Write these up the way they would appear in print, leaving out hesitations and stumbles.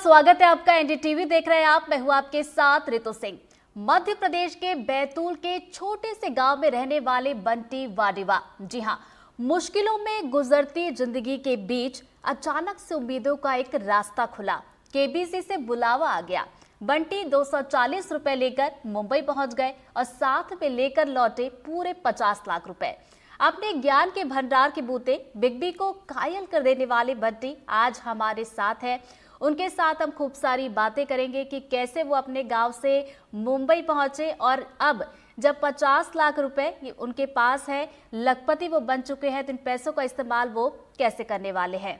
स्वागत है आपका। एनडीटीवी देख रहे हैं आप। मैं हूं आपके साथ रितु सिंह। मध्य प्रदेश के बैतूल के छोटे से गांव में रहने वाले बंटी वाडेवा, जी हां, मुश्किलों में गुजरती जिंदगी के बीच अचानक से उम्मीदों का एक रास्ता खुला। केबीसी से बुलावा आ गया। बंटी 240 रुपए लेकर मुंबई पहुंच गए और साथ में लेकर लौटे पूरे 50 लाख रुपए। अपने ज्ञान के भंडार के बूते बिग को कायल कर देने वाले बंटी आज हमारे साथ है। उनके साथ हम खूब सारी बातें करेंगे कि कैसे वो अपने गांव से मुंबई पहुंचे और अब जब 50 लाख रुपए उनके पास है, लखपति वो बन चुके हैं, तो इन पैसों का इस्तेमाल वो कैसे करने वाले हैं।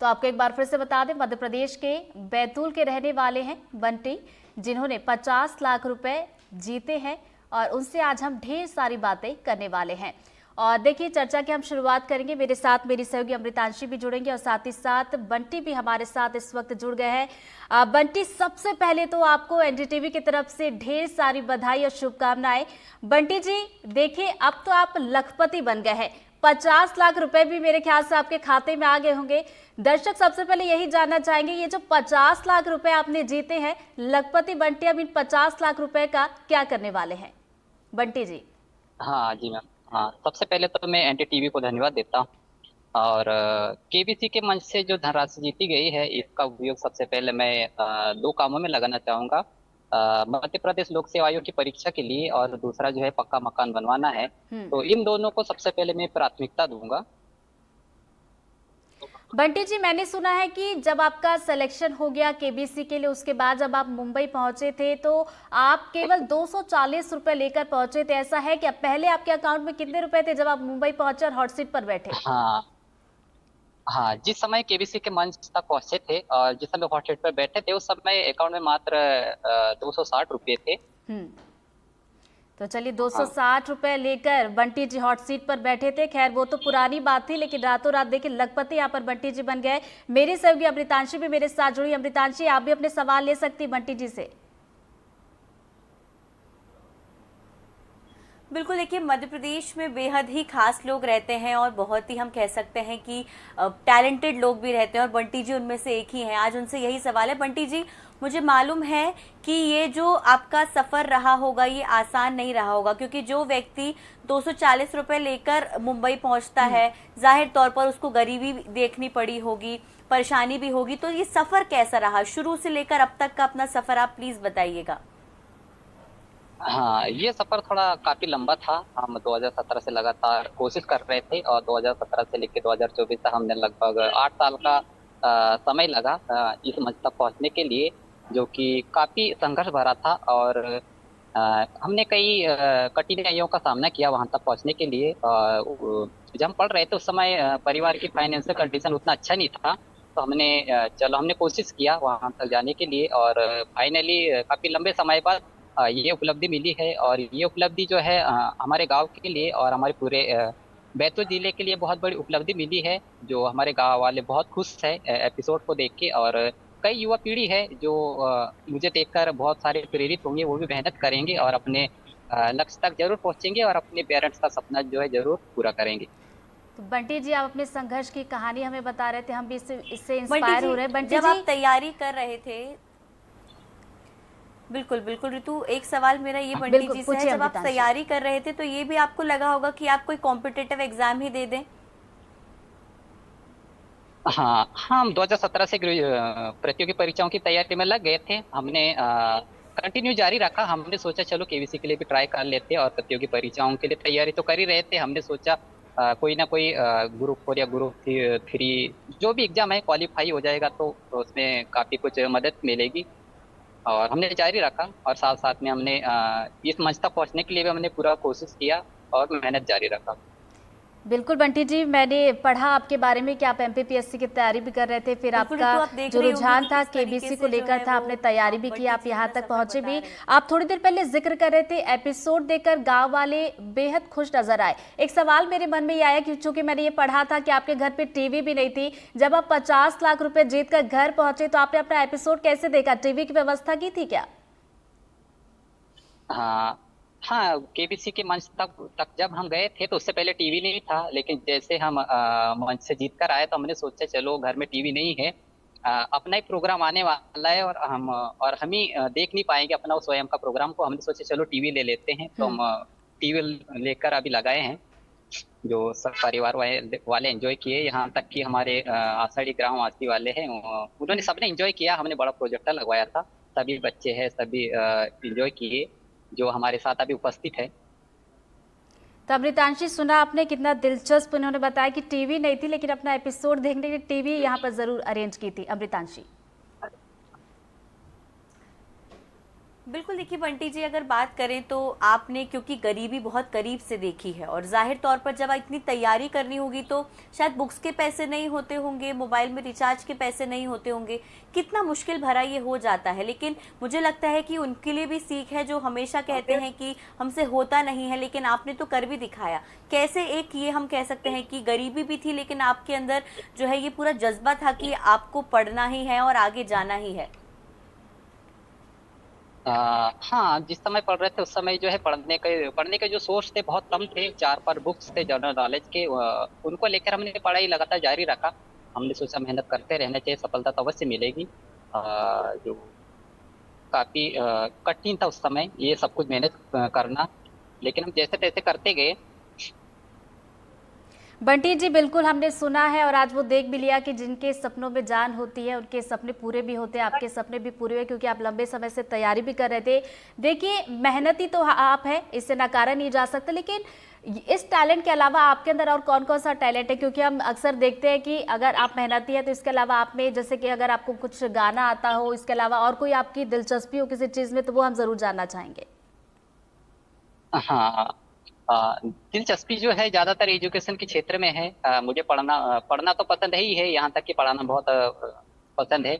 तो आपको एक बार फिर से बता दें, मध्य प्रदेश के बैतूल के रहने वाले हैं बंटी, जिन्होंने 50 लाख रुपए जीते हैं और उनसे आज हम ढेर सारी बातें करने वाले हैं। और देखिए, चर्चा की हम शुरुआत करेंगे। मेरे साथ मेरी सहयोगी अमृतांशी भी जुड़ेंगे और साथ ही साथ बंटी भी हमारे साथ इस वक्त जुड़ गए हैं। बंटी, सबसे पहले तो आपको एनडीटीवी की तरफ से ढेर सारी बधाई और शुभकामनाएं। बंटी जी, देखिए अब तो आप लखपति बन गए हैं। 50 लाख रुपए भी मेरे ख्याल से आपके खाते में आ गए होंगे। दर्शक सबसे पहले यही जानना चाहेंगे, ये जो 50 लाख रुपए आपने जीते हैं, लखपति बंटी अब इन 50 लाख रुपए का क्या करने वाले हैं? बंटी जी। हाँ जी मैम। हाँ, सबसे पहले तो मैं एनडीटीवी को धन्यवाद देता हूँ। और केबीसी के मंच से जो धनराशि जीती गई है, इसका उपयोग सबसे पहले मैं दो कामों में लगाना चाहूँगा। मध्य प्रदेश लोक सेवा आयोग की परीक्षा के लिए, और दूसरा जो है पक्का मकान बनवाना है। तो इन दोनों को सबसे पहले मैं प्राथमिकता दूंगा। बंटी जी, मैंने सुना है कि जब आपका सिलेक्शन हो गया केबीसी के लिए, उसके बाद जब आप मुंबई पहुंचे थे तो आप केवल 240 रुपए लेकर पहुंचे थे। ऐसा है क्या? पहले आपके अकाउंट में कितने रुपए थे जब आप मुंबई पहुंचे और हॉट सीट पर बैठे? हाँ हाँ, जिस समय केबीसी के मंच तक पहुंचे थे और जिस समय हॉट सीट पर बैठे थे, उस समय अकाउंट में मात्र 260 रुपये थे। हम्म। तो चलिए, हाँ 260 रुपए लेकर बंटी जी हॉट सीट पर बैठे थे। खैर, वो तो पुरानी बात थी, लेकिन रातों रात देखिए लखपति यहाँ पर बंटी जी बन गए। मेरी सहयोगी अमृतांशी भी मेरे साथ जुड़ी। अमृतांशी, आप भी अपने सवाल ले सकती बंटी जी से। बिल्कुल, देखिए मध्य प्रदेश में बेहद ही खास लोग रहते हैं और बहुत ही हम कह सकते हैं कि टैलेंटेड लोग भी रहते हैं और बंटी जी उनमें से एक ही हैं। आज उनसे यही सवाल है। बंटी जी, मुझे मालूम है कि ये जो आपका सफ़र रहा होगा ये आसान नहीं रहा होगा, क्योंकि जो व्यक्ति 240 रुपये लेकर मुंबई पहुंचता है, जाहिर तौर पर उसको गरीबी देखनी पड़ी होगी, परेशानी भी होगी। तो ये सफ़र कैसा रहा, शुरू से लेकर अब तक का अपना सफ़र आप प्लीज़ बताइएगा। हाँ, ये सफर थोड़ा काफी लंबा था। हम 2017 से लगातार कोशिश कर रहे थे और 2017 से लेकर 2024 तक हमने लगभग 8 साल का समय लगा इस मंच तक पहुंचने के लिए, जो कि काफी संघर्ष भरा था। और हमने कई कठिनाइयों का सामना किया वहां तक पहुंचने के लिए। जब हम पढ़ रहे थे उस समय परिवार की फाइनेंशियल कंडीशन उतना अच्छा नहीं था। तो हमने कोशिश किया वहां तक जाने के लिए, और फाइनली काफी लंबे समय बाद ये उपलब्धि मिली है। और ये उपलब्धि जो है हमारे गांव के लिए और हमारे पूरे बैतूल जिले के लिए बहुत बड़ी उपलब्धि मिली है, जो हमारे गांव वाले बहुत खुश है एपिसोड को देख के। और कई युवा पीढ़ी है जो मुझे देखकर बहुत सारे प्रेरित होंगे, वो भी मेहनत करेंगे और अपने लक्ष्य तक जरूर पहुंचेंगे और अपने पेरेंट्स का सपना जो है जरूर पूरा करेंगे। तो बंटी जी, आप अपने संघर्ष की कहानी हमें बता रहे थे, हम भी इससे बंटी इंस्पायर हो जी, रहे हैं। बंटी जब जी। आप तैयारी कर रहे थे, बिल्कुल बिल्कुल रितु, एक सवाल मेरा ये बंटी बिल्कुल जी से है, पूछिए जब आप अमृतांशी। तैयारी कर रहे थे तो ये भी आपको लगा होगा कि आप कोई कॉम्पिटिटिव एग्जाम ही दे दें? हाँ, हम 2017 से प्रतियोगी परीक्षाओं की तैयारी में लग गए थे। हमने कंटिन्यू जारी रखा। हमने सोचा चलो केबीसी के लिए भी ट्राई कर लेते हैं, और प्रतियोगी परीक्षाओं के लिए तैयारी तो कर ही रहे थे। हमने सोचा कोई ना कोई ग्रुप 4 या ग्रुप 3 जो भी एग्जाम है क्वालिफाई हो जाएगा तो उसमें काफी कुछ मदद मिलेगी। और हमने जारी रखा, और साथ साथ में हमने इस मंच तक पहुंचने के लिए भी हमने पूरा कोशिश किया और मेहनत जारी रखा। बिल्कुल बंटी जी, मैंने पढ़ा आपके बारे में कि आप एमपीपीएससी की तैयारी भी कर रहे थे, फिर बिल्कुल आपका रितु, आप देख जो रही होंगी रुझान कि था किस तरीके केबीसी को से जो लेकर है था, वो आपने तैयारी भी की, बंटी आप जी यहाँ अपना तक सफर पहुंचे बता भी। रहे हैं। आप थोड़ी देर पहले जिक्र कर रहे थे, एपिसोड देखकर गांव वाले बेहद खुश नजर आए। एक सवाल मेरे मन में ये आया कि चूंकि मैंने ये पढ़ा था कि आपके घर पे टीवी भी नहीं थी, जब आप 50 लाख रुपए जीत कर घर पहुंचे तो आपने अपना एपिसोड कैसे देखा? टीवी की व्यवस्था की थी क्या? हाँ हाँ, केबीसी के मंच तक जब हम गए थे तो उससे पहले टीवी नहीं था। लेकिन जैसे हम मंच से जीत कर आए तो हमने सोचा चलो घर में टीवी नहीं है अपना ही प्रोग्राम आने वाला है और हम ही देख नहीं पाएंगे अपना उस स्वयं का प्रोग्राम को। हमने सोचे चलो टीवी ले लेते हैं, तो हम्म। हम टीवी लेकर अभी लगाए हैं, जो सब परिवार वाले वाले एंजॉय किए। यहाँ तक कि हमारे आषाढ़ी ग्रामवासी वाले हैं, उन्होंने सबने एंजॉय किया। हमने बड़ा प्रोजेक्टर लगवाया था, सभी बच्चे हैं, सभी एंजॉय किए जो हमारे साथ अभी उपस्थित है। तो अमृतांशी, सुना आपने कितना दिलचस्प उन्होंने बताया कि टीवी नहीं थी लेकिन अपना एपिसोड देखने के लिए टीवी यहाँ पर जरूर अरेंज की थी। अमृतांशी। बिल्कुल, देखिए बंटी जी, अगर बात करें तो आपने क्योंकि गरीबी बहुत करीब से देखी है और जाहिर तौर पर जब इतनी तैयारी करनी होगी तो शायद बुक्स के पैसे नहीं होते होंगे, मोबाइल में रिचार्ज के पैसे नहीं होते होंगे, कितना मुश्किल भरा ये हो जाता है। लेकिन मुझे लगता है कि उनके लिए भी सीख है जो हमेशा कहते हैं कि हमसे होता नहीं है, लेकिन आपने तो कर भी दिखाया। कैसे, एक ये हम कह सकते हैं कि गरीबी भी थी लेकिन आपके अंदर जो है ये पूरा जज्बा था कि आपको पढ़ना ही है और आगे जाना ही है। हाँ, जिस समय पढ़ रहे थे उस समय जो है पढ़ने के जो सोर्स थे बहुत कम थे। 4 बुक्स थे जनरल नॉलेज के, उनको लेकर हमने पढ़ाई लगातार जारी रखा। हमने सोचा मेहनत करते रहना चाहिए, सफलता तो अवश्य मिलेगी। जो काफी कठिन था उस समय ये सब कुछ मेहनत करना, लेकिन हम जैसे तैसे करते गए। बंटी जी, बिल्कुल हमने सुना है और आज वो देख भी लिया कि जिनके सपनों में जान होती है उनके सपने पूरे भी होते हैं। आपके सपने भी पूरे हुए क्योंकि आप लंबे समय से तैयारी भी कर रहे थे। देखिए, मेहनती तो आप हैं, इससे नकारा नहीं जा सकता, लेकिन इस टैलेंट के अलावा आपके अंदर और कौन कौन सा टैलेंट है? क्योंकि हम अक्सर देखते हैं कि अगर आप मेहनती हैं तो इसके अलावा आप में, जैसे कि अगर आपको कुछ गाना आता हो, इसके अलावा और कोई आपकी दिलचस्पी हो किसी चीज़ में, तो वो हम ज़रूर जानना चाहेंगे। हाँ, दिलचस्पी जो है ज्यादातर एजुकेशन के क्षेत्र में है। मुझे पढ़ना तो पसंद ही है, यहाँ तक कि पढ़ाना बहुत पसंद है।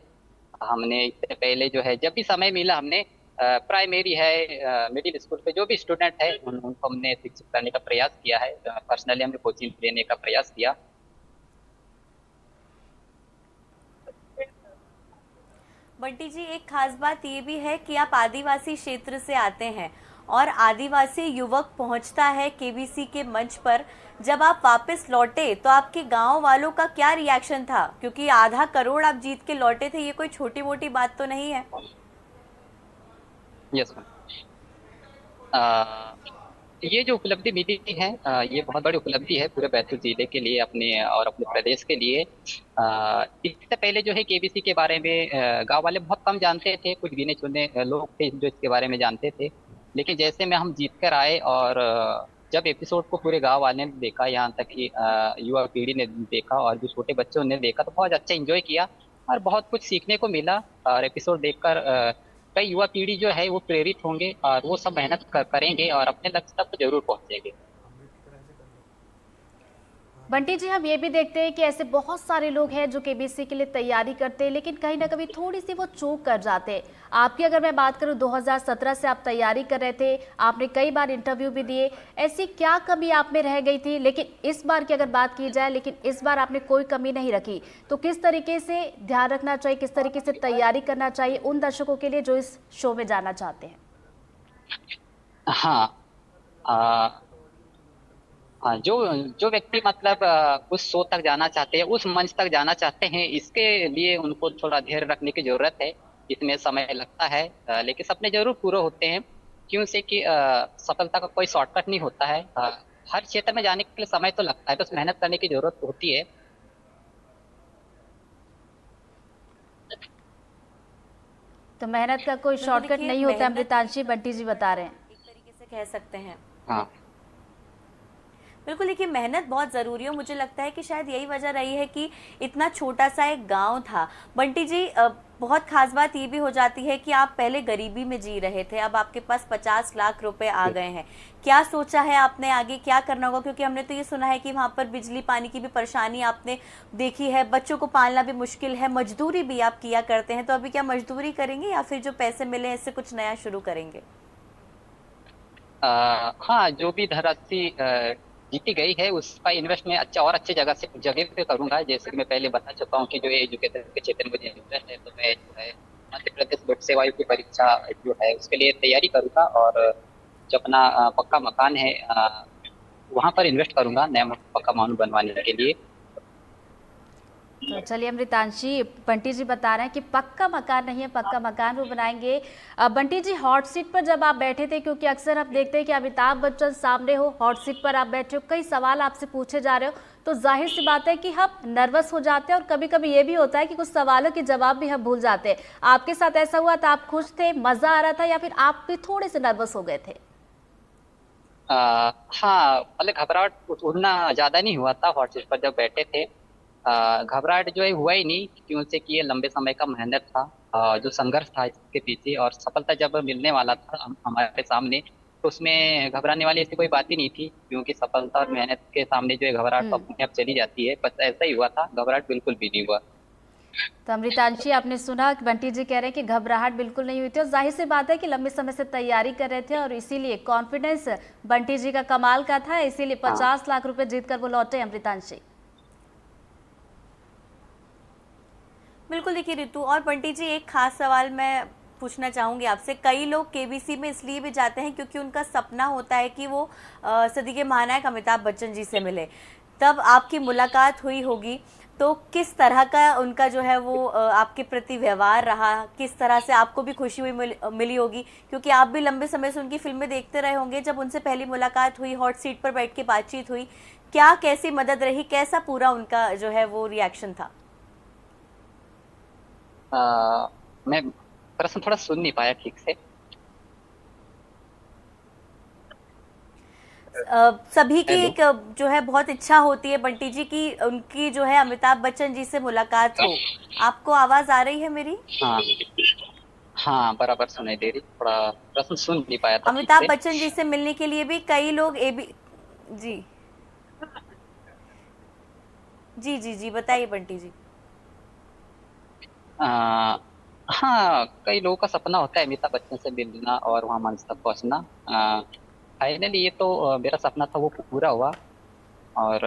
हमने इससे पहले जो है जब भी समय मिला हमने प्राइमरी है, मिडिल स्कूल पे जो भी स्टूडेंट है उनको हमने शिक्षित करने का प्रयास किया है। पर्सनली हमने कोचिंग लेने का प्रयास किया। बंटी जी, एक खास बात ये भी है कि आप आदिवासी क्षेत्र से आते हैं और आदिवासी युवक पहुंचता है केबीसी के मंच पर। जब आप वापस लौटे तो आपके गांव वालों का क्या रिएक्शन था? क्योंकि आधा करोड़ आप जीत के लौटे थे, ये कोई छोटी मोटी बात तो नहीं है। Yes ma'am. ये जो उपलब्धि मिली है, ये बहुत बड़ी उपलब्धि है पूरे बैतूल जिले के लिए, अपने प्रदेश के लिए। इससे पहले जो है केबीसी के बारे में गांव वाले बहुत कम जानते थे, कुछ गिने चुने लोग थे जो इसके बारे में जानते थे। लेकिन जैसे में हम जीत कर आए और जब एपिसोड को पूरे गांव वाले ने देखा, यहाँ तक कि युवा पीढ़ी ने देखा और जो छोटे बच्चों ने देखा, तो बहुत अच्छा एंजॉय किया और बहुत कुछ सीखने को मिला। और एपिसोड देखकर कई युवा पीढ़ी जो है वो प्रेरित होंगे और वो सब मेहनत करेंगे और अपने लक्ष्य तक जरूर पहुंचेंगे। बंटी जी, हम ये भी देखते हैं कि ऐसे बहुत सारे लोग हैं जो केबीसी के लिए तैयारी करते हैं लेकिन कहीं ना कहीं थोड़ी सी वो चूक कर जाते हैं। आपकी अगर मैं बात करूं, 2017 से आप तैयारी कर रहे थे, आपने कई बार इंटरव्यू भी दिए, ऐसी क्या कमी आप में रह गई थी? लेकिन इस बार की अगर बात की जाए, लेकिन इस बार आपने कोई कमी नहीं रखी, तो किस तरीके से ध्यान रखना चाहिए, किस तरीके से तैयारी करना चाहिए उन दर्शकों के लिए जो इस शो में जाना चाहते हैं? हाँ, हाँ, जो जो व्यक्ति मतलब उस शो तक जाना चाहते हैं, उस मंच तक जाना चाहते हैं, इसके लिए उनको थोड़ा धैर्य रखने की जरूरत है। इसमें समय लगता है, लेकिन सपने जरूर पूरे होते हैं। क्यों से कि सफलता का कोई शॉर्टकट नहीं होता है। हर क्षेत्र में जाने के लिए समय तो लगता है, बस मेहनत करने की जरूरत होती है। तो मेहनत का कोई बिल्कुल, शॉर्टकट देखिए नहीं होता, मेहनत अमृतांशी, बंटी जी बता रहे हैं। एक तरीके से कह सकते हैं। हाँ, बिल्कुल, देखिए मेहनत बहुत ज़रूरी है। मुझे लगता है कि शायद यही वजह रही है कि इतना छोटा सा एक गांव था। बंटी जी, बहुत खास बात ये भी हो जाती है कि आप पहले गरीबी में जी रहे थे, अब आपके पास 50 लाख रुपए आ गए हैं। क्या सोचा है आपने आगे क्या करना होगा? क्योंकि हमने तो ये सुना है कि वहाँ पर बिजली पानी की भी परेशानी आपने देखी है, बच्चों को पालना भी मुश्किल है, मजदूरी भी आप किया करते हैं। तो अभी क्या मजदूरी करेंगे या फिर जो पैसे मिले हैं इससे कुछ नया शुरू करेंगे? हाँ, जो भी धनराशि जीती गई है उसका इन्वेस्ट मैं अच्छे जगह पे करूंगा। जैसे कि मैं पहले बता चुका हूँ कि जो एजुकेशन के क्षेत्र में मुझे इंटरेस्ट है, तो मैं जो है मध्य प्रदेश लोक सेवा आयोग की परीक्षा जो है उसके लिए तैयारी करूंगा और जो अपना पक्का मकान है वहां पर इन्वेस्ट करूंगा, नया पक्का मकान बनवाने के लिए। तो चलिए अमृतांशी, बंटी जी बता रहे हैं कि पक्का मकान नहीं है, पक्का मकान वो बनाएंगे। बंटी जी, हॉट सीट पर जब आप बैठे थे, क्योंकि अक्सर हम देखते हैं कि अमिताभ बच्चन सामने हो, हॉट सीट पर आप बैठे हो, कई सवाल आपसे पूछे जा रहे हो, तो जाहिर सी बात है कि हम नर्वस हो जाते हैं और कभी कभी ये भी होता है कि कुछ सवालों के जवाब भी हम भूल जाते हैं। आपके साथ ऐसा हुआ था? आप खुश थे, मजा आ रहा था, या फिर आप भी थोड़े से नर्वस हो गए थे? हाँ, मतलब घबराहट उतना ज्यादा नहीं हुआ था हॉट सीट पर जब बैठे थे। घबराहट जो है हुआ ही नहीं, क्यों से कि ये लंबे समय का मेहनत था, जो संघर्ष था इसके पीछे, और सफलता जब मिलने वाला था हमारे सामने, तो उसमें घबराने वाली ऐसी कोई बात ही नहीं थी, क्योंकि सफलता और मेहनत के सामने जो है घबराहट तो हम्म। अपने आप चली जाती है। बस ऐसा ही हुआ था, घबराहट बिल्कुल भी नहीं हुआ। तो अमृतांशी, आपने सुना कि बंटी जी कह रहे हैं कि घबराहट बिल्कुल नहीं हुई थी, और जाहिर सी बात है कि लंबे समय से तैयारी कर रहे थे और इसीलिए कॉन्फिडेंस बंटी जी का कमाल का था, इसीलिए हाँ 50 लाख रुपए जीतकर वो लौटे। अमृतांशी, बिल्कुल। देखिए रितु और बंटी जी, एक खास सवाल मैं पूछना चाहूंगी आपसे। कई लोग केबीसी में इसलिए भी जाते हैं क्योंकि उनका सपना होता है कि वो सदी के महानायक अमिताभ बच्चन जी से मिले। तब आपकी मुलाकात हुई होगी, तो किस तरह का उनका जो है वो आपके प्रति व्यवहार रहा, किस तरह से आपको भी खुशी हुई मिली होगी, क्योंकि आप भी लंबे समय से उनकी फिल्में देखते रहे होंगे। जब उनसे पहली मुलाकात हुई, हॉट सीट पर बैठ के बातचीत हुई, क्या कैसी मदद रही, कैसा पूरा उनका जो है वो रिएक्शन था? मैं प्रश्न थोड़ा सुन नहीं पाया ठीक से। सभी की हेलो। एक जो है बहुत इच्छा होती है बंटी जी की, उनकी जो है अमिताभ बच्चन जी से मुलाकात हो। आपको आवाज आ रही है मेरी? हाँ हाँ, बराबर सुनाई दे रही, थोड़ा प्रश्न सुन नहीं पाया था ठीक अमिताभ से। बच्चन जी से मिलने के लिए भी कई लोग एबी जी जी जी जी बताइए बंटी जी। आ, हाँ, कई लोगों का सपना होता है अमिताभ बच्चन से मिलना और वहाँ मंच तक पहुँचना। फाइनली ये तो मेरा सपना था, वो पूरा हुआ। और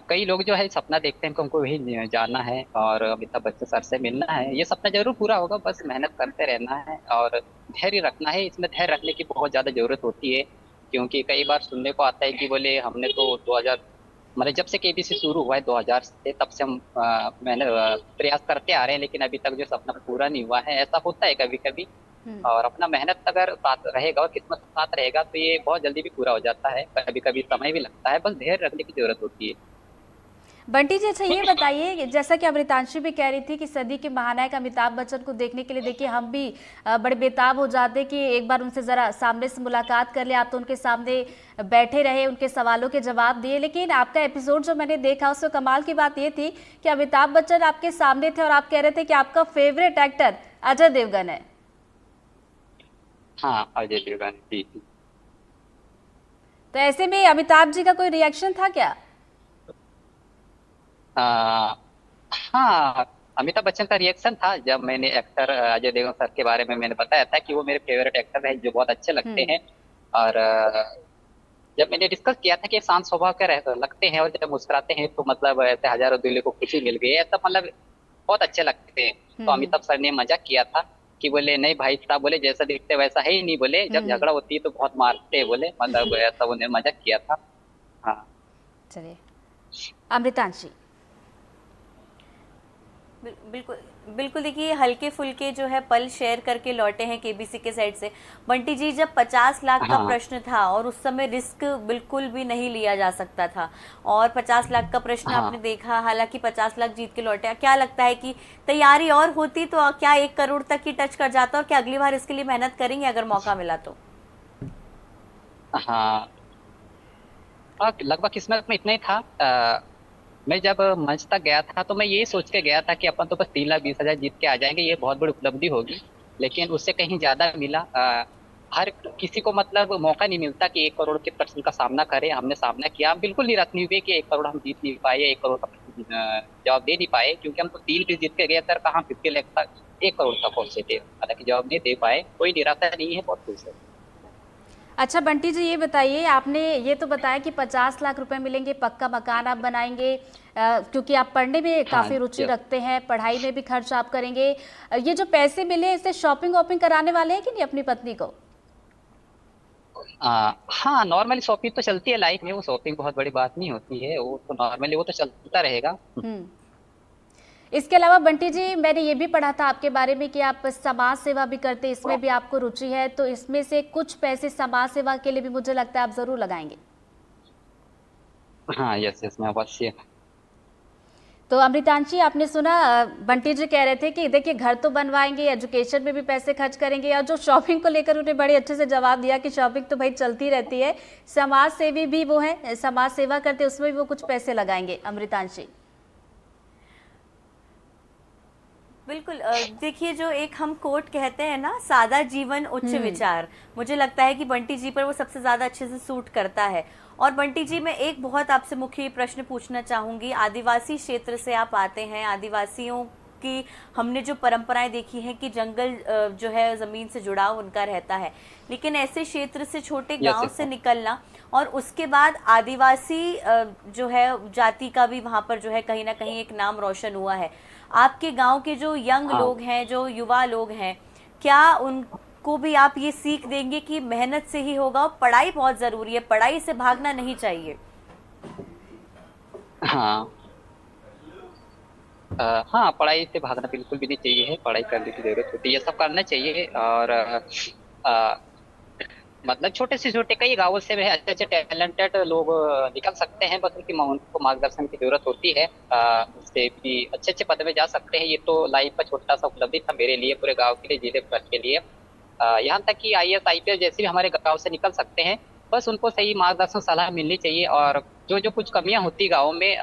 कई लोग जो है सपना देखते हैं कि हमको वही जाना है और अमिताभ बच्चन सर से मिलना है। ये सपना जरूर पूरा होगा, बस मेहनत करते रहना है और धैर्य रखना है। इसमें धैर्य रखने की बहुत ज्यादा जरूरत होती है, क्योंकि कई बार सुनने को आता है कि बोले हमने तो 2000, मतलब जब से केबीसी शुरू हुआ है 2000 से, तब से हम मैंने प्रयास करते आ रहे हैं, लेकिन अभी तक जो सपना पूरा नहीं हुआ है। ऐसा होता है कभी कभी, हम्म। और अपना मेहनत अगर साथ रहेगा और किस्मत साथ रहेगा तो ये बहुत जल्दी भी पूरा हो जाता है। कभी कभी समय भी लगता है, बस धैर्य रखने की जरूरत होती है। बंटी जी, अच्छा ये बताइए कि जैसा कि अमृतांशी भी कह रही थी कि सदी के महानायक अमिताभ बच्चन को देखने के लिए, देखिए हम भी बड़े बेताब हो जाते कि एक बार उनसे जरा सामने से मुलाकात कर ले। आप तो उनके सामने बैठे रहे, उनके सवालों के जवाब दिए, लेकिन आपका एपिसोड जो मैंने देखा उसमें कमाल की बात ये थी कि अमिताभ बच्चन आपके सामने थे और आप कह रहे थे कि आपका फेवरेट एक्टर अजय देवगन है। हाँ, अजय देवगन जी। तो ऐसे में अमिताभ जी का कोई रिएक्शन था क्या? आ, हाँ, अमिताभ बच्चन का रिएक्शन था जब मैंने एक्टर अजय देवगन सर के बारे में मैंने बताया था कि वो मेरे फेवरेट एक्टर हैं, जो बहुत अच्छे लगते हम्म। हैं। और जब मैंने डिस्कस किया था कि शांत स्वभाव के लगते हैं और जब मुस्कुराते हैं तो मतलब ऐसे हजारों दिलों को खुशी मिल गई है, ऐसा मतलब बहुत अच्छे लगते हैं। तो हम्म। अमिताभ सर ने मजाक किया था कि बोले नहीं भाई साहब, बोले जैसा दिखते वैसा है ही नहीं, बोले जब हम्म। झगड़ा होती है तो बहुत मारते हैं, बोले मतलब ऐसा उन्हें मजाक किया था। हाँ चलिए अमृतांशी। बिल्कुल बिल्कुल। देखिए हल्के फुल्के जो है पल शेयर करके लौटे हैं केबीसी के साइड से। बंटी जी, जब 50 लाख का हाँ प्रश्न था और उस समय रिस्क बिल्कुल भी नहीं लिया जा सकता था, और 50 लाख का प्रश्न आपने हाँ। देखा, हालांकि 50 लाख जीत के लौटे, क्या लगता है कि तैयारी और होती तो क्या 1 करोड़ तक ही टच कर जाता, और क्या अगली बार इसके लिए मेहनत करेंगे अगर मौका मिला तो? हाँ, लगभग किस्मत में इतना ही था। मैं जब मंच तक गया था तो मैं यही सोच के गया था कि अपन तो बस 3,20,000 जीत के आ जाएंगे, ये बहुत बड़ी उपलब्धि होगी। लेकिन उससे कहीं ज्यादा मिला। हर किसी को मतलब मौका नहीं मिलता कि 1 करोड़ के प्रश्न का सामना करे। हमने सामना किया, हम बिल्कुल निराश नहीं हुए कि 1 करोड़ हम जीत नहीं पाए, 1 करोड़ का जवाब दे नहीं पाए, क्योंकि हम तो 3 भी जीत के गए सर, कहाँ 50 लाख तक 1 करोड़ तक पहुंचे थे, हालांकि जवाब नहीं दे पाए। कोई निराशा नहीं है, बहुत खुश है। अच्छा बंटी जी, ये बताइए, आपने ये तो बताया कि 50 लाख रुपए मिलेंगे, पक्का मकान आप बनाएंगे, क्योंकि आप पढ़ने में हाँ काफ़ी रुचि जब रखते हैं, पढ़ाई में भी खर्च आप करेंगे। ये जो पैसे मिले इससे शॉपिंग वॉपिंग कराने वाले हैं कि नहीं अपनी पत्नी को? हाँ, नॉर्मली शॉपिंग तो चलती है लाइफ में, वो शॉपिंग बहुत बड़ी बात नहीं होती है, वो तो नॉर्मली वो तो चलता रहेगा। हम्म। इसके अलावा बंटी जी, मैंने ये भी पढ़ा था आपके बारे में कि आप समाज सेवा भी करते, इसमें भी आपको रुचि है, तो इसमें से कुछ पैसे समाज सेवा के लिए भी मुझे लगता है आप जरूर लगाएंगे। हाँ, यस यस, मैं अवश्य। तो अमृतांशी, आपने सुना बंटी जी कह रहे थे कि देखिए घर तो बनवाएंगे, एजुकेशन में भी पैसे खर्च करेंगे, और जो शॉपिंग को लेकर उन्हें बड़े अच्छे से जवाब दिया कि शॉपिंग तो भाई चलती रहती है, समाज सेवी भी वो है, समाज सेवा करते उसमें भी वो कुछ पैसे लगाएंगे। अमृतांशी, बिल्कुल। देखिए, जो एक हम कोट कहते हैं ना, सादा जीवन उच्च विचार, मुझे लगता है कि बंटी जी पर वो सबसे ज्यादा अच्छे से सूट करता है। और बंटी जी, मैं एक बहुत आपसे मुख्य प्रश्न पूछना चाहूंगी। आदिवासी क्षेत्र से आप आते हैं, आदिवासियों की हमने जो परंपराएं देखी हैं कि जंगल जो है जमीन से जुड़ाव उनका रहता है, लेकिन ऐसे क्षेत्र से, छोटे यस गांव यस। से निकलना और उसके बाद आदिवासी जो है जाति का भी वहां पर जो है कहीं ना कहीं एक नाम रोशन हुआ है। आपके गांव के जो यंग हाँ लोग हैं, जो युवा लोग हैं, क्या उनको भी आप ये सीख देंगे कि मेहनत से ही होगा, और पढ़ाई बहुत जरूरी है, पढ़ाई से भागना नहीं चाहिए? हाँ। हाँ, पढ़ाई से भागना बिल्कुल भी नहीं चाहिए है, पढ़ाई करने की जरूरत होती है, ये सब करना चाहिए। और मतलब छोटे से छोटे कई गांवों से वह अच्छे अच्छे टैलेंटेड लोग निकल सकते हैं, बस उनको मार्गदर्शन की जरूरत होती है। उससे भी अच्छे अच्छे पद में जा सकते हैं। ये तो लाइफ का छोटा सा उपलब्धि था मेरे लिए, पूरे गांव के लिए, जिले भर के लिए। यहाँ तक कि आईएएस आईपीएस जैसे भी हमारे गांव से निकल सकते हैं, बस उनको सही मार्गदर्शन सलाह मिलनी चाहिए। और जो जो कुछ कमियां होती गाँव में,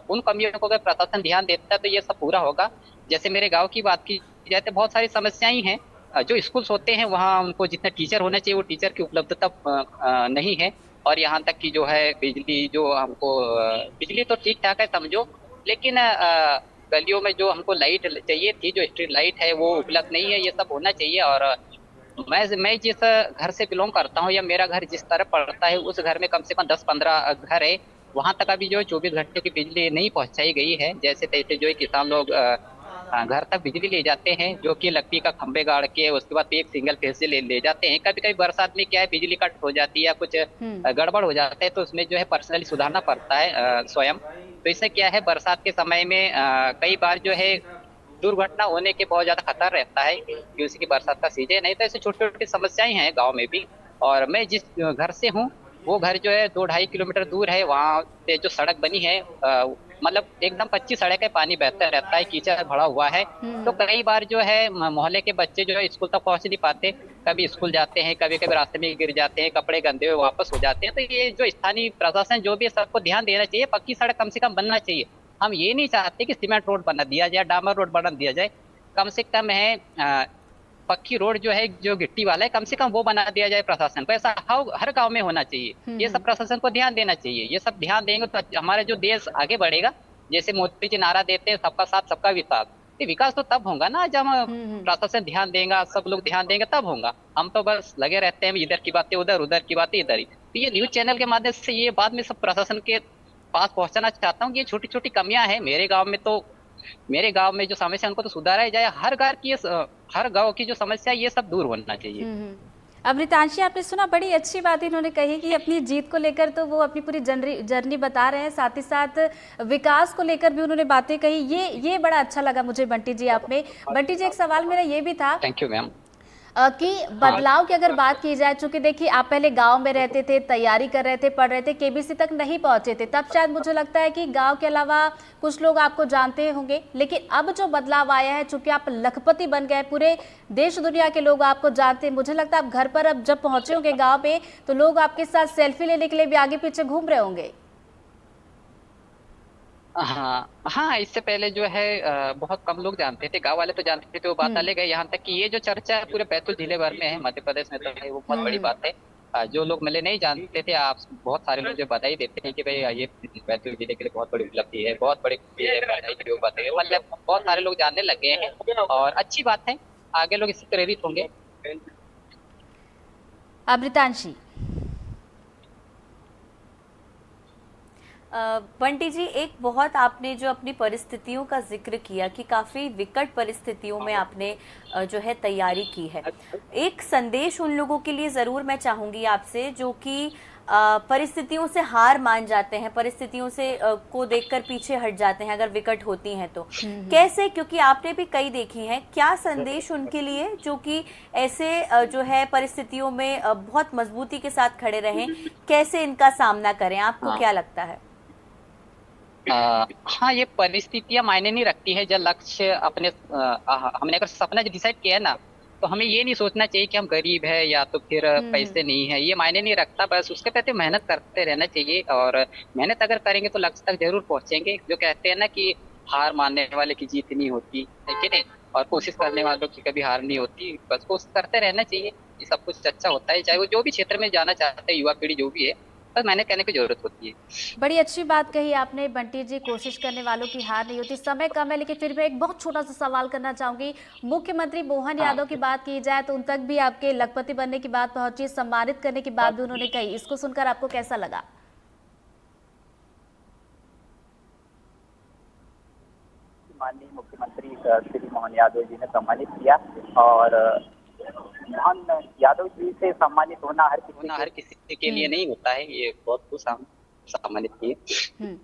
उन कमियों को अगर प्रशासन ध्यान देता है तो ये सब पूरा होगा। जैसे मेरे गाँव की बात की जाए तो बहुत सारी समस्याएं हैं। जो स्कूल्स होते हैं वहाँ उनको जितने टीचर होने चाहिए वो टीचर की उपलब्धता नहीं है। और यहाँ तक कि जो है बिजली, जो हमको बिजली तो ठीक ठाक है समझो, लेकिन गलियों में जो हमको लाइट चाहिए थी, जो स्ट्रीट लाइट है, वो उपलब्ध नहीं है। ये सब होना चाहिए। और मैं जिस घर से बिलोंग करता हूँ, या मेरा घर जिस तरफ पड़ता है, उस घर में कम से कम 10-15 घर है। वहां तक अभी जो है 24 घंटे की बिजली नहीं पहुंचाई गई है। जैसे तैसे जो है किसान लोग घर तक बिजली ले जाते हैं, जो कि लकड़ी का खंभे गाड़ के उसके बाद एक सिंगल फेज से ले जाते हैं। कभी कभी बरसात में क्या है, बिजली कट हो जाती है या कुछ गड़बड़ हो जाता है, तो उसमें जो है पर्सनली सुधारना पड़ता है स्वयं। तो इससे क्या है, बरसात के समय में कई बार जो है दुर्घटना होने के बहुत ज्यादा खतरा रहता है, क्योंकि उसकी बरसात का सीजन है। तो ऐसी छोटी छोटी समस्याएं हैं गाँव में भी। और मैं जिस घर से हूँ, वो घर जो है 2-2.5 किलोमीटर दूर है। वहाँ से जो सड़क बनी है, मतलब एकदम कच्ची सड़क है, पानी बहता रहता है, कीचड़ भरा हुआ है। तो कई बार जो है मोहल्ले के बच्चे जो है स्कूल तक पहुंच नहीं पाते, कभी स्कूल जाते हैं, कभी कभी रास्ते में गिर जाते हैं, कपड़े गंदे हुए वापस हो जाते हैं। तो ये जो स्थानीय प्रशासन जो भी है, सबको ध्यान देना चाहिए, पक्की सड़क कम से कम बनना चाहिए। हम ये नहीं चाहते कि सीमेंट रोड बना दिया जाए, डामर रोड बना दिया जाए। कम से कम है पक्की रोड जो है, जो गिट्टी वाला है, कम से कम वो बना दिया जाए प्रशासन को। ऐसा हर गांव में होना चाहिए। ये सब प्रशासन को ध्यान देना चाहिए। ये सब ध्यान देंगे तो हमारा जो देश आगे बढ़ेगा। जैसे मोदी जी नारा देते हैं, सबका साथ सबका विकास। ये विकास तो तब होगा ना जब प्रशासन ध्यान देगा, सब लोग ध्यान देंगे, तब होगा। हम तो बस लगे रहते हैं, इधर की बातें उधर, उधर की बातें इधर ही। तो ये न्यूज चैनल के माध्यम से ये बात में सब प्रशासन के पास पहुंचाना चाहता हूँ कि ये छोटी छोटी कमियां हैं मेरे गांव में। तो मेरे गांव में जो समस्या है उनको तो सुधारा ही जाए। हर गांव की जो समस्या है, ये सब दूर होना चाहिए। अमृतांशी, आपने सुना, बड़ी अच्छी बात इन्होंने कही कि अपनी जीत को लेकर तो वो अपनी पूरी जर्नी बता रहे हैं, साथ ही साथ विकास को लेकर भी उन्होंने बातें कही। ये बड़ा अच्छा लगा मुझे बंटी जी आप में। बंटी जी, एक सवाल मेरा ये भी था थैंक यू मैम। कि बदलाव की अगर बात की जाए, चूंकि देखिए आप पहले गांव में रहते थे, तैयारी कर रहे थे, पढ़ रहे थे, केबीसी तक नहीं पहुंचे थे, तब शायद मुझे लगता है कि गांव के अलावा कुछ लोग आपको जानते होंगे। लेकिन अब जो बदलाव आया है, चूंकि आप लखपति बन गए, पूरे देश दुनिया के लोग आपको जानते हैं, मुझे लगता है आप घर पर अब जब पहुंचे होंगे गाँव में, तो लोग आपके साथ सेल्फी लेने के लिए भी आगे पीछे घूम रहे होंगे। हाँ हाँ, इससे पहले जो है बहुत कम लोग जानते थे, गांव वाले तो जानते थे, तो वो बात अलग है। यहाँ तक कि ये जो चर्चा है पूरे बैतूल जिले भर में है, मध्य प्रदेश में, तो है वो बहुत बड़ी बात है। जो लोग मिले नहीं जानते थे, आप बहुत सारे लोग जो बधाई देते हैं कि भाई ये बैतूल जिले के लिए बहुत बड़ी उपलब्धि है, बहुत बड़ी खुशी है, बधाई की बात है। मतलब बहुत सारे लोग जानने लग गए हैं, और अच्छी बात है, आगे लोग इससे प्रेरित होंगे। अमृतांशी, बंटी जी, एक बहुत आपने जो अपनी परिस्थितियों का जिक्र किया कि काफी विकट परिस्थितियों में आपने जो है तैयारी की है। एक संदेश उन लोगों के लिए जरूर मैं चाहूंगी आपसे जो कि परिस्थितियों से हार मान जाते हैं, परिस्थितियों से को देखकर पीछे हट जाते हैं अगर विकट होती हैं तो कैसे, क्योंकि आपने भी कई देखी हैं, क्या संदेश उनके लिए जो कि ऐसे जो है परिस्थितियों में बहुत मजबूती के साथ खड़े रहें, कैसे इनका सामना करें, आपको हाँ। क्या लगता है? हाँ, ये परिस्थितियां मायने नहीं रखती है। जब लक्ष्य अपने हमने अगर सपना डिसाइड किया है ना, तो हमें ये नहीं सोचना चाहिए कि हम गरीब है या तो फिर पैसे नहीं है, ये मायने नहीं रखता। बस उसके प्रति मेहनत करते रहना चाहिए, और मेहनत अगर करेंगे तो लक्ष्य तक जरूर पहुंचेंगे। जो कहते हैं ना कि हार मानने वाले की जीत नहीं होती है कि नहीं, और कोशिश करने वालों की कभी हार नहीं होती। बस कोशिश करते रहना चाहिए, ये सब कुछ अच्छा होता है, चाहे वो जो भी क्षेत्र में जाना चाहते हैं, युवा पीढ़ी जो भी है। बस मेहनत करने की जरूरत होती है। बड़ी अच्छी बात कही आपने बंटी जी, कोशिश करने वालों की हार नहीं होती। समय कम है लेकिन फिर मैं एक बहुत छोटा सा सवाल करना चाहूंगी। मुख्यमंत्री मोहन हाँ। यादव की बात की जाए तो उन तक भी आपके लखपति बनने की बात पहुंची, सम्मानित करने की बात भी उन्होंने कही। इसको सुनकर आपको कैसा लगा? माननीय मुख्यमंत्री श्री मोहन यादव जी ने सम्मानित किया, और मोहन यादव जी से सम्मानित होना हर किसी के लिए नहीं होता है, ये बहुत कुछ हम सम्मानित किए। हम्म।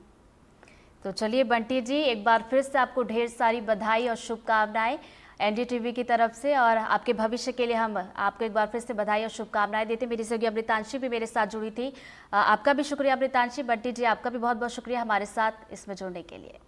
तो चलिए बंटी जी, एक बार फिर से आपको ढेर सारी बधाई और शुभकामनाएं एनडीटीवी की तरफ से, और आपके भविष्य के लिए हम आपको एक बार फिर से बधाई और शुभकामनाएं देते हैं। मेरी सहयोगी अमृतांशी भी मेरे साथ जुड़ी थी। आपका भी शुक्रिया अमृतांशी। बंटी जी, आपका भी बहुत बहुत शुक्रिया हमारे साथ इसमें जुड़ने के लिए।